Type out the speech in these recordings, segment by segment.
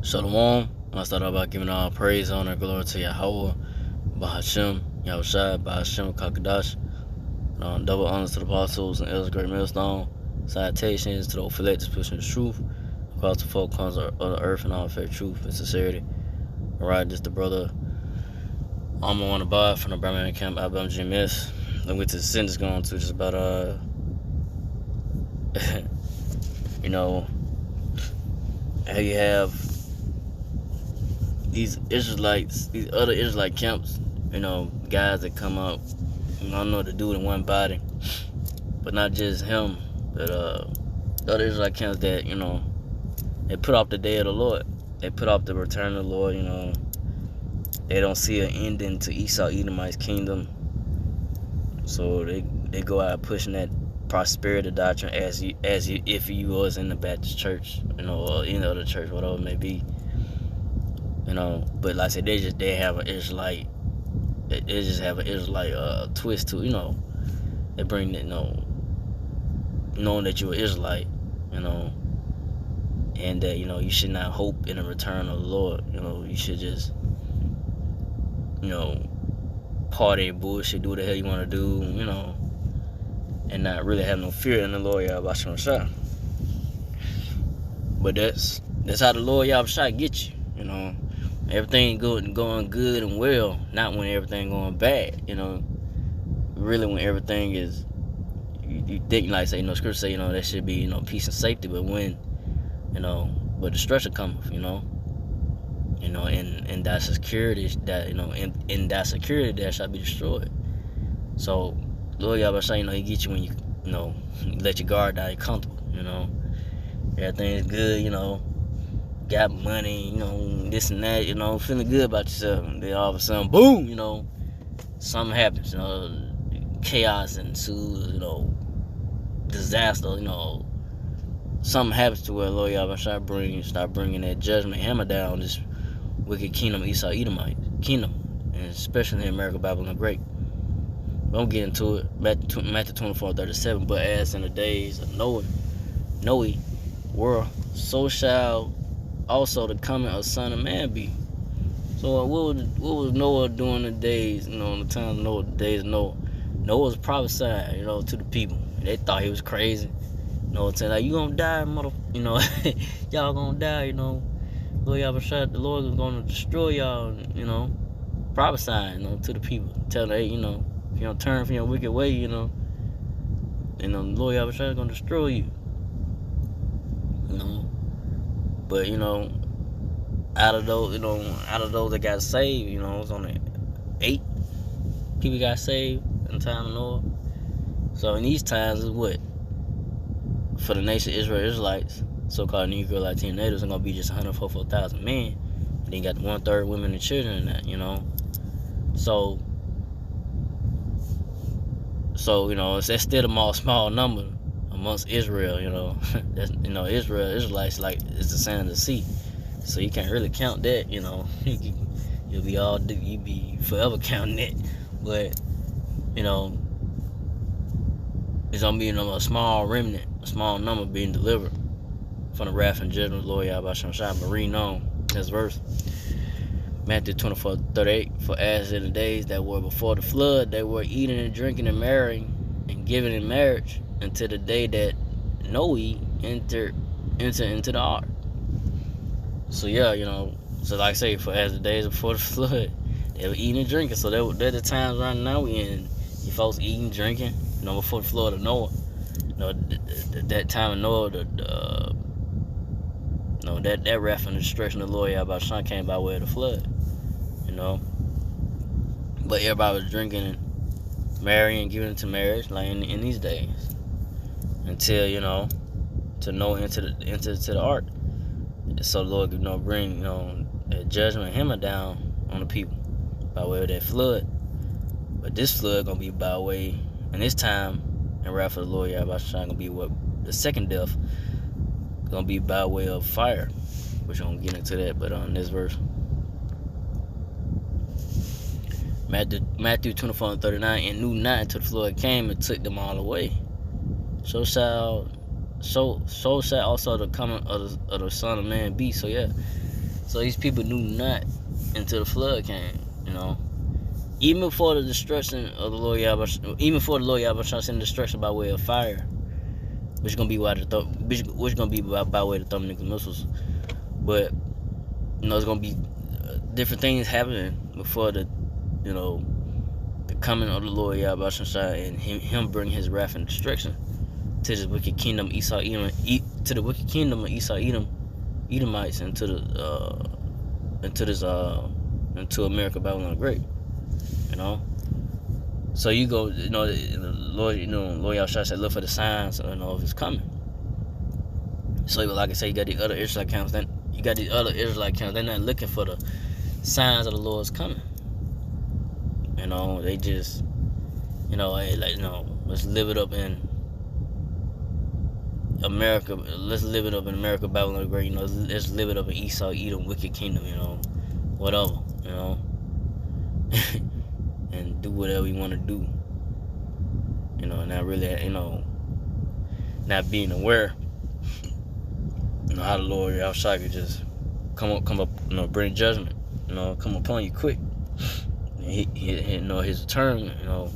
Shalom. I start out by giving all praise, honor, glory to Yahweh, Bahashem, Yahushai, Bahashem, Kakadash. Double honors to the apostles and elders, great millstone. Salutations to the Ophiletus pushing the truth across the four corners of the earth in all fair truth and sincerity. Alright, this the brother Alma Wanabad from the Birmingham Camp, Alabama GMS. Then we to the sentence going to just about how you have these Israelites, these other Israelite camps, guys that come up, I don't know what to do in one body, but not just him, but the other Israelite camps that, they put off the day of the Lord. They put off the return of the Lord, They don't see an ending to Esau Edomite's kingdom. So they go out pushing that prosperity doctrine if you was in the Baptist church, or any other church, whatever it may be. But like I said, they have an Israelite. They just have an Israelite twist to, they bring it, knowing that you're an Israelite, and that, you should not hope in the return of the Lord. You should just, party, bullshit, do what the hell you want to do, and not really have no fear in the Lord Yahweh Shah. But that's how the Lord Yahweh Shah get you, Everything going good and well, not when everything going bad, Really when everything is, you think, like say, scripture say, that should be, peace and safety, but when, but destruction comes, and that security that, in that security that shall be destroyed. So Lord Yahweh Shah, he get you when you, let your guard down, you're comfortable, Everything is good, got money, this and that, feeling good about yourself. And then all of a sudden, boom, something happens, chaos ensues, disaster, something happens to where Lord Yahweh start bringing that judgment hammer down on this wicked kingdom, Esau Edomite kingdom, and especially in America, Babylon the Great. Don't get into it. Matthew 24:37. But as in the days of Noah, world, so shall also the coming of Son of Man be. So what was Noah doing the days, in the time of Noah, the days of Noah? Noah was prophesying, to the people. They thought he was crazy. Noah saying, like, you gonna die, y'all gonna die, Lord Yahweh Shah, the Lord is gonna destroy y'all, prophesying, to the people. Telling them, hey, if you don't turn from your wicked way, the Lord Yahweh Shah is gonna destroy you. But out of those that got saved, it was only 8 people got saved in the time of Noah. So in these times is what? For the nation of Israel, Israelites, so-called Negro Latino natives, are gonna be just 144,000 men. And then you got 1/3 women and children in that, So it's still a small number amongst Israel, That's, Israel, Israelites, like, it's the sand of the sea. So you can't really count that, You'll be forever counting it. But, it's gonna be, a small remnant, a small number being delivered from the wrath and judgment of the Lord Yahweh Shah. But reading on this verse, Matthew 24:38. For as in the days that were before the flood, they were eating and drinking and marrying and giving in marriage until the day that Noah entered into the ark. So yeah, so like I say, for as the days before the flood, they were eating and drinking. So they're the times right now we in. You folks eating, drinking, before the flood of Noah. That time of Noah, that wrath and destruction of the Lord Yahweh Shah came by way of the flood. But everybody was drinking and marrying, giving into marriage, like in these days, until to Noah into the ark. So the Lord, bring that judgment hammer down on the people by way of that flood. But this flood gonna be by way, and this time, and wrath of the Lord Yahweh Shah gonna be what the second death gonna be by way of fire, which I'm gonna get into that. But on this verse, Matthew 24:39, and knew not until the flood came and took them all away. So shall also the coming of the Son of Man be. So yeah, So these people knew not until the flood came, you know. Even before the destruction of the Lord Yahweh, even before the Lord Yahweh sent destruction by way of fire, which is gonna be by way of the thermonuclear missiles, but you know it's gonna be different things happening before the, you know, the coming of the Lord Yahweh and him bringing his wrath and destruction to this wicked kingdom Esau Edom, to the wicked kingdom of Esau Edomites, and to America Babylon the Great. You know, so you go, you know, Lord Yahweh said, look for the signs, you know, of his coming. So like I say, you got the other Israelite camps. Then you got these other Israelite camps. They're not looking for the signs of the Lord's coming. You know, they just, you know, like, you know, let's live it up in America. Let's live it up in America Babylon the Great. You know, let's live it up in Esau Edom wicked kingdom. You know, whatever. You know. And do whatever you want to do, you know, not really, you know, not being aware, you know, how the Lord Yahushua could just come up, you know, bring judgment, you know, come upon you quick. And he you know, his return, you know,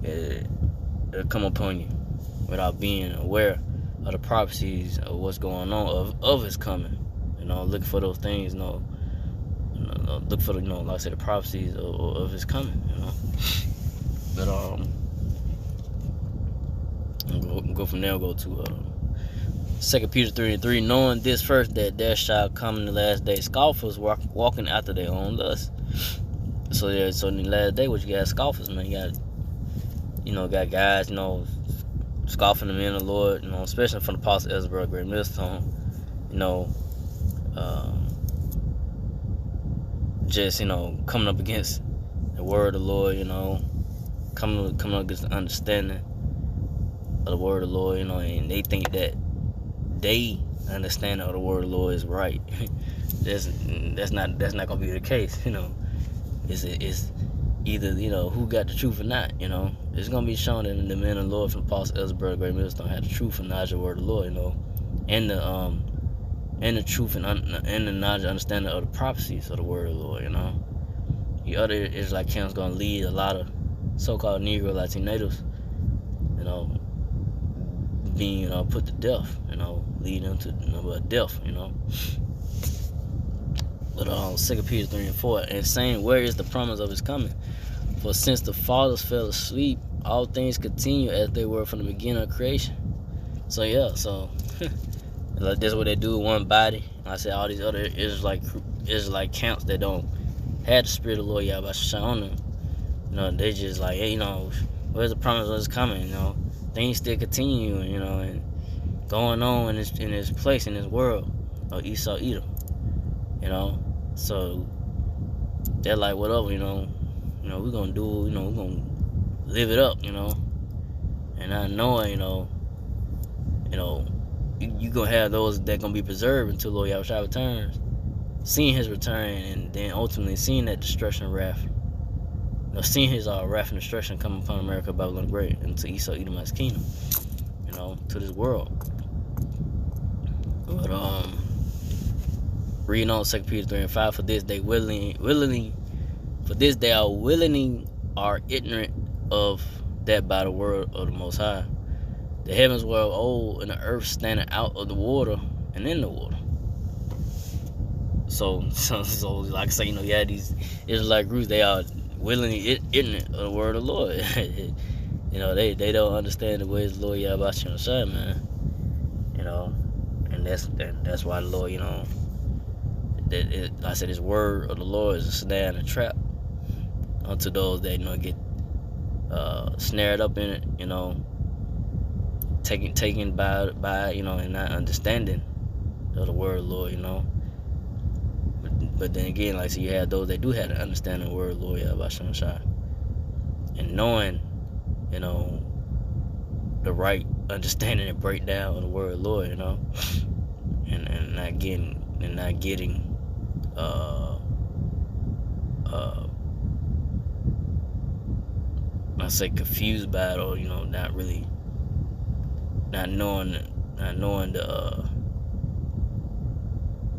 it'll come upon you without being aware of the prophecies of what's going on of his coming. You know, looking for those things, you know. Look for the, you know, like I said, the prophecies of his coming, you know. But go from there. Go to 2 Peter 3:3. Knowing this first, that there shall come in the last day scoffers walking after their own lust. So in the last day, what you got? Scoffers, man. You got guys, you know, scoffing the men of the Lord, you know, especially from the Apostle Ezra, Great Millstone, you know. Just, you know, coming up against the word of the Lord, you know, coming up against the understanding of the word of the Lord, you know, and they think that they understanding of the word of the Lord is right. that's not gonna be the case, you know. It's either, you know, who got the truth or not, you know. It's gonna be shown that the men of the Lord from Apostle Ezra, Great Millstone had the truth and knowledge of the word of the Lord, you know, and the truth and the knowledge and understanding of the prophecies of the word of the Lord, you know. The other Israelite camps gonna lead a lot of so-called Negro Latin natives, you know, being, you know, put to death, you know, leading them to, you know, death, you know. But 2 Peter 3:4, and saying, where is the promise of his coming? For since the fathers fell asleep, all things continue as they were from the beginning of creation. So yeah, so like, that's what they do, one body. Like I said, all these other Israelite camps that don't have the spirit of the Lord Yahweh on them, you know, they just like, hey, you know, where's the promise of his coming? You know, things still continue, you know, and going on in this place, in this world of Esau Edom, you know. So they're like, whatever, you know, we're gonna do, you know, we're gonna live it up, you know, and not knowing, you know, you gonna have those that gonna be preserved until Lord Yahushua returns, seeing his return, and then ultimately seeing that destruction and wrath, you know, seeing his wrath and destruction come upon America, Babylon the Great, and to Esau Edomite's kingdom, you know, to this world. But reading on 2 Peter 3:5, for this they willingly are ignorant of that by the word of the Most High. The heavens were of old, and the earth standing out of the water and in the water. So like I say, you know, yeah, these Israelite groups, they are willingly ignorant of the word of the Lord. You know, they don't understand the ways of the Lord Yahweh Shai, man. You know, and that's why the Lord, you know, like I said, his word of the Lord is a snare and a trap unto those that, you know, get snared up in it, you know, taken by you know, and not understanding of the word of the Lord, you know. But then again, like I said, you have those that do have the understanding of the word of the Lord Yahweh Shai, and knowing, you know, the right understanding and breakdown of the word of the Lord, you know, and not getting I say confused by it, or, you know, not knowing the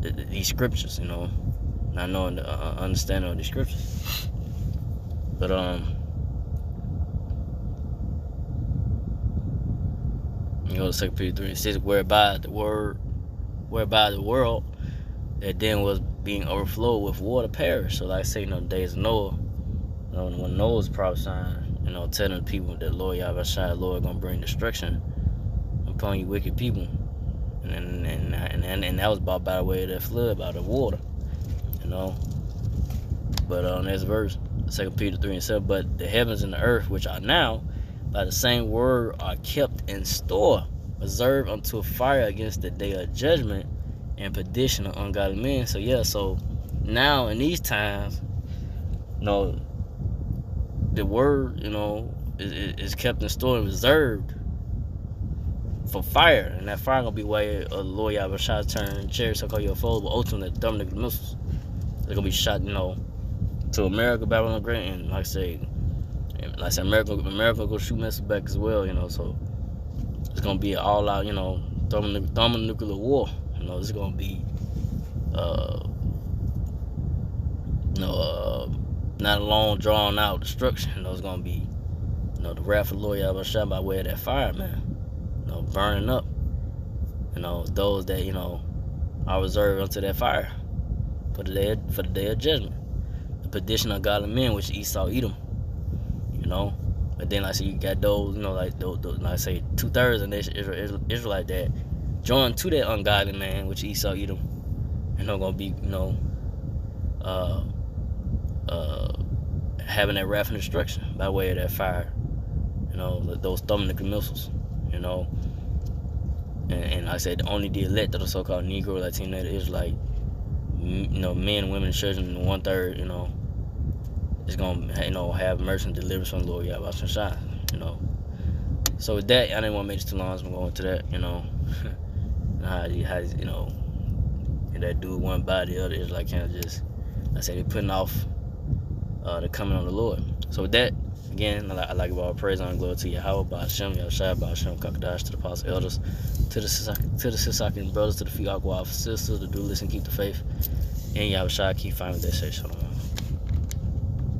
these scriptures, you know, not knowing the understanding of these scriptures. But you go to 2 Peter 3:6, whereby the world that then was being overflowed with water perished. So like I say, you know, the days of Noah, you know, when Noah was prophesying, you know, telling people that Lord Yahweh Lord gonna bring destruction upon you wicked people, and that was by the way of that flood, by the water, you know. But next verse, 2 Peter 3:7, but the heavens and the earth, which are now by the same word, are kept in store, reserved unto a fire against the day of judgment and perdition of ungodly men. So yeah, so now in these times, you know, the word, you know, is kept in store and reserved for fire, and that fire gonna be where the Lord Yahweh turn chariots so-called your foes, but ultimately the Dominic missiles. They're gonna be shot, you know, to America, Babylon Great, and like I said, America gonna shoot missiles back as well, you know. So it's gonna be an all-out, you know, thermonuclear war. You know, it's gonna be, not a long, drawn-out destruction. You know, it's gonna be, you know, the wrath of the Lord Yahweh shot by way of that fire, man. You know, burning up, you know, those that, you know, are reserved unto that fire for the day of judgment. The perdition of godly men, which Esau Edom, you know. But then, like I say, you got those, you know, like I say, 2/3 of the Israelite that join to that ungodly man, which Esau Edom, and they're gonna be, you know, having that wrath and destruction by way of that fire, you know, those thermonuclear missiles, you know. And like I said, only the elect of the so-called Negro, Latino, Israelite, you know, men, women, children, 1/3, you know, is gonna, you know, have mercy and deliverance from the Lord Yahweh Shai, you know. So with that, I didn't want to make this too long, so I'm going to that, you know. how you know, that dude one by the other is like kind of just, like I said, they're putting off the coming of the Lord. So with that, again, I like about praise and glory to Yahweh, Ba'ashem, Yahushua, Ba'ashem, Kakadash, to the apostle elders, to the Sisakin brothers, to the few Aqua sisters, to do listen, keep the faith, and Yahushua, keep finding that say shalom.